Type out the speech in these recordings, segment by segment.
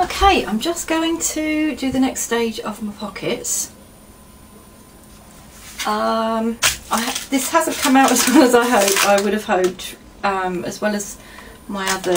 Okay, I'm just going to do the next stage of my pockets. This hasn't come out as well as I would have hoped, as well as my other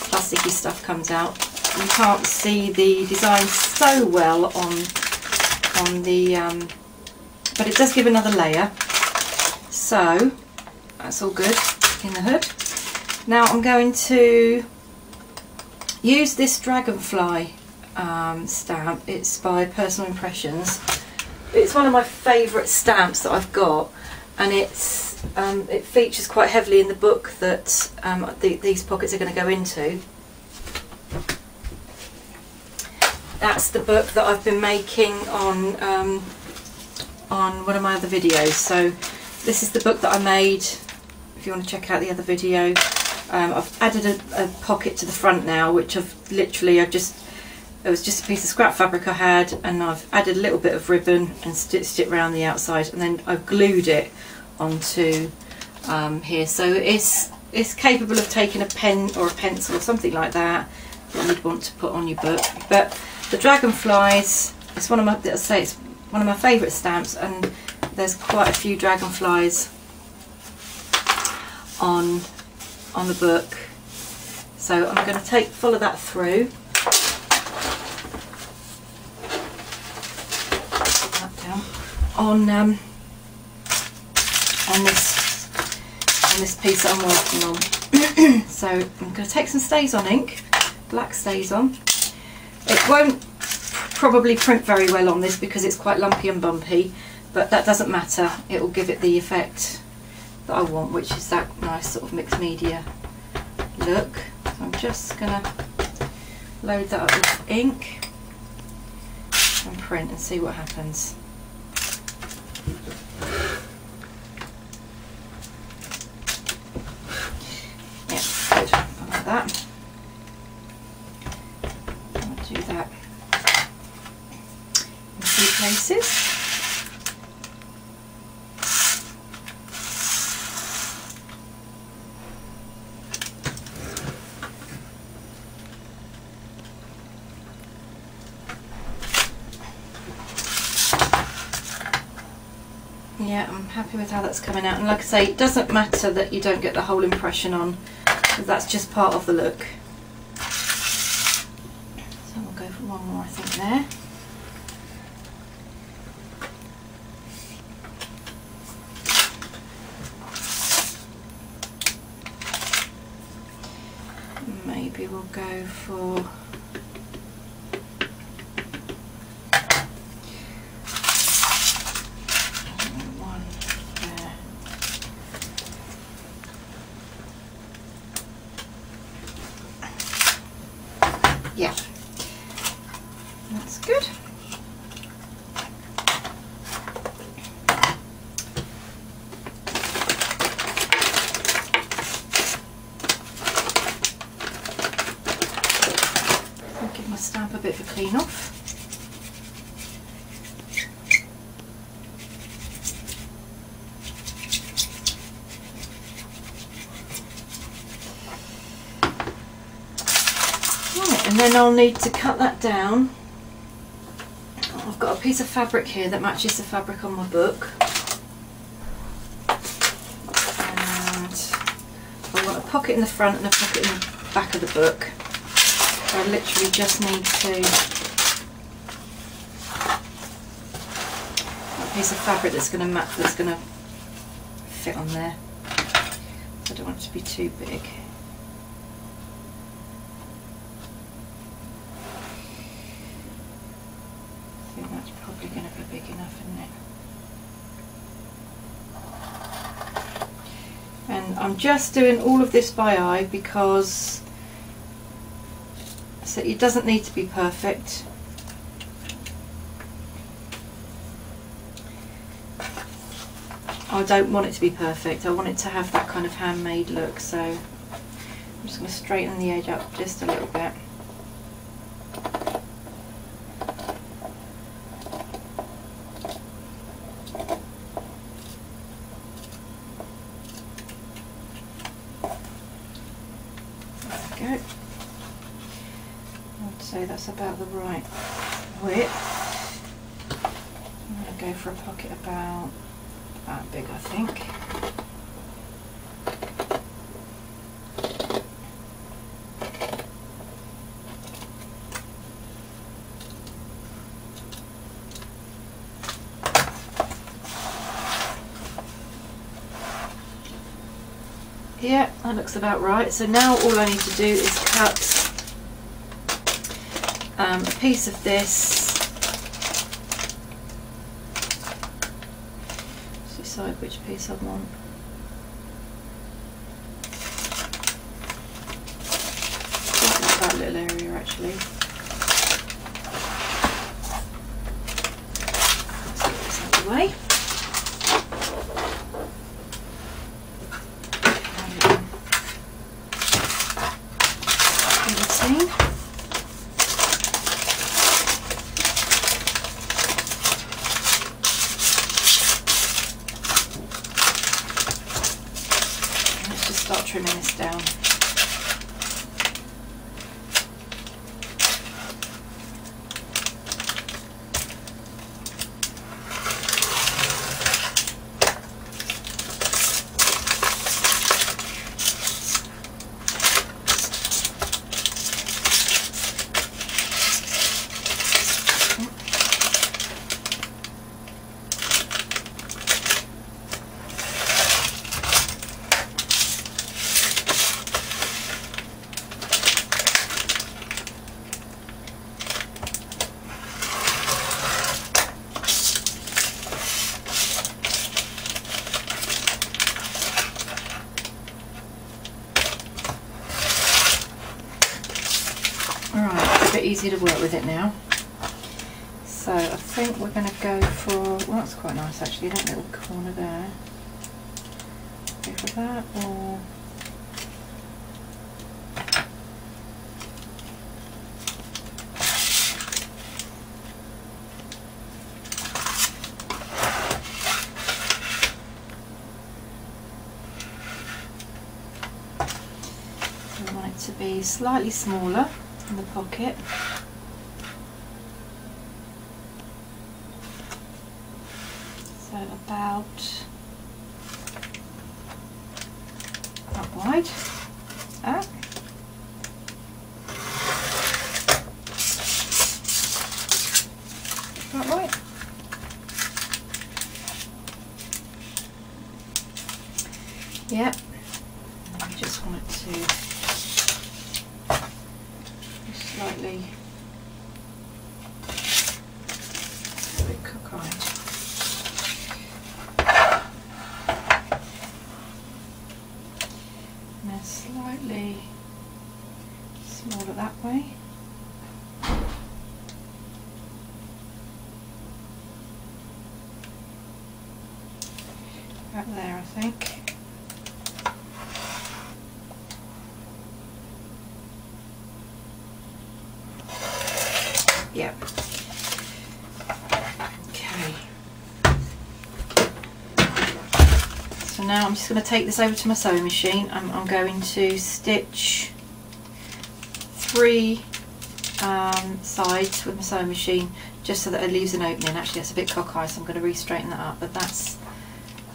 plasticky stuff comes out. You can't see the design so well on the, but it does give another layer. So that's all good in the hood. Now I'm going to use this dragonfly stamp. It's by Personal Impressions. It's one of my favourite stamps that I've got, and it features quite heavily in the book that these pockets are going to go into. That's the book that I've been making on one of my other videos. So this is the book that I made. If you want to check out the other video, I've added a pocket to the front now, which it was just a piece of scrap fabric I had, and I've added a little bit of ribbon and stitched it around the outside, and then I've glued it onto here. So it's capable of taking a pen or a pencil or something like that you'd want to put on your book. But the dragonflies, it's one of my favourite stamps, and there's quite a few dragonflies on the book. So I'm going to follow that through. On this piece that I'm working on. So I'm going to take some Stays-On ink, black Stays-On. It won't probably print very well on this because it's quite lumpy and bumpy, but that doesn't matter. It will give it the effect that I want, which is that nice sort of mixed media look. So I'm just going to load that up with ink and print and see what happens. Yeah, good. I like that. I'll do that in 2 places. Yeah, I'm happy with how that's coming out, and like I say, it doesn't matter that you don't get the whole impression on, because that's just part of the look. So we'll go for one more, I think, there. Maybe we'll go for yeah, that's good. I'll give my stamp a bit of a clean off. And then I'll need to cut that down. I've got a piece of fabric here that matches the fabric on my book. And I want a pocket in the front and a pocket in the back of the book. So I literally just need to a piece of fabric that's going to match, that's going to fit on there. So I don't want it to be too big. That's probably going to be big enough, isn't it? And I'm just doing all of this by eye because so it doesn't need to be perfect. I don't want it to be perfect. I want it to have that kind of handmade look, so I'm just going to straighten the edge up just a little bit. Go. I'd say that's about the right width. I'm going to go for a pocket about that big, I think. Yeah, that looks about right. So now all I need to do is cut a piece of this. Let's decide which piece I want. Quite that little area actually. Let's get this out of the way. Start trimming this down. Easier to work with it now. So I think we're going to go for, well, that's quite nice actually, that little corner there. Go for that, or I want it to be slightly smaller in the pocket. So about that wide. That. That right. Yep. And I just want it to slightly a bit cockeyed. And then slightly smaller that way. About there, I think. Yep. Okay. So now I'm just going to take this over to my sewing machine. I'm going to stitch 3 sides with my sewing machine just so that it leaves an opening. Actually that's a bit cockeyed, so I'm going to re-straighten that up, but that's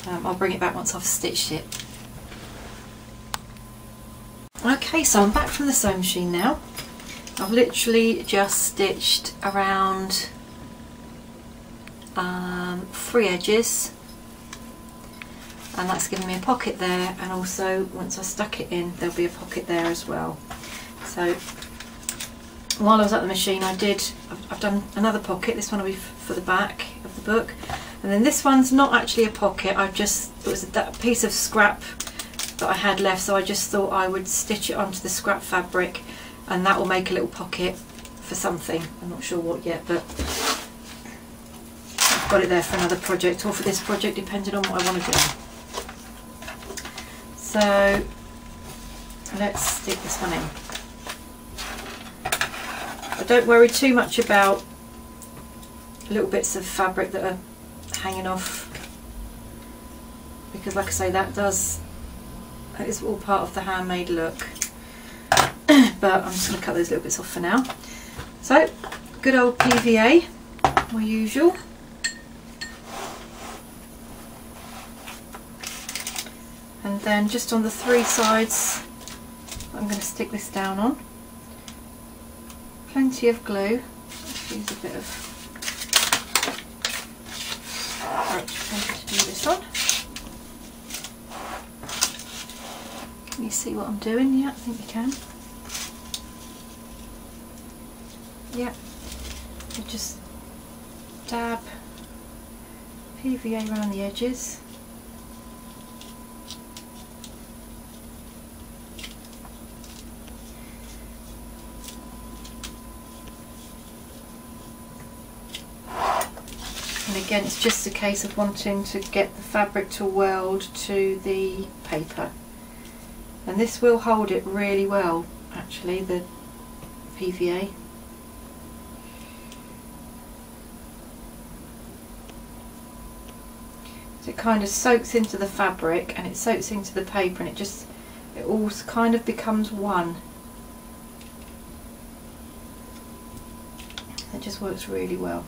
I'll bring it back once I've stitched it. Okay, so I'm back from the sewing machine now. I've literally just stitched around 3 edges, and that's given me a pocket there, and also once I stuck it in there'll be a pocket there as well. So while I was at the machine I've done another pocket. This one will be for the back of the book, and then this one's not actually a pocket. it was that piece of scrap that I had left, so I just thought I would stitch it onto the scrap fabric, and that will make a little pocket for something. I'm not sure what yet, but I've got it there for another project, or for this project, depending on what I want to do. So let's stick this one in. But don't worry too much about little bits of fabric that are hanging off, because like I say, that is all part of the handmade look. but I'm just going to cut those little bits off for now. So, good old PVA, my usual. And then just on the 3 sides, I'm going to stick this down on. Plenty of glue. Let's use a bit of paper to do this on. Can you see what I'm doing? Yeah, I think you can. Yeah, I just dab PVA around the edges. And again, it's just a case of wanting to get the fabric to weld to the paper. And this will hold it really well, actually, the PVA. So it kind of soaks into the fabric and it soaks into the paper, and it all kind of becomes one. It just works really well.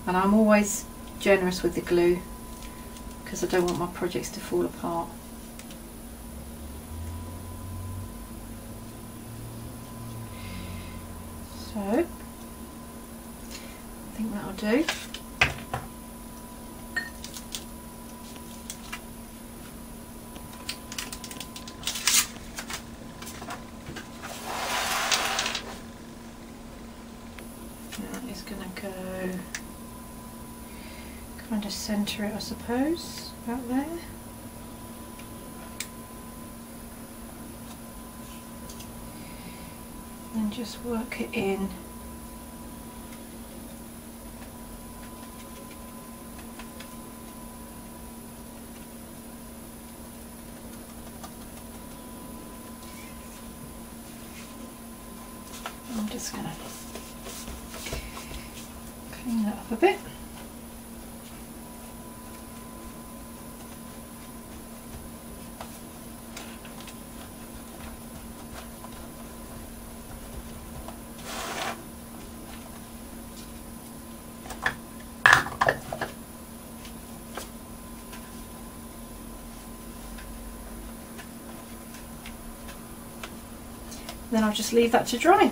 And I'm always generous with the glue because I don't want my projects to fall apart. So, I think that'll do. That is going to go kind of centre it, I suppose, about there. And just work it in. I'm just going to clean that up a bit. Then I'll just leave that to dry.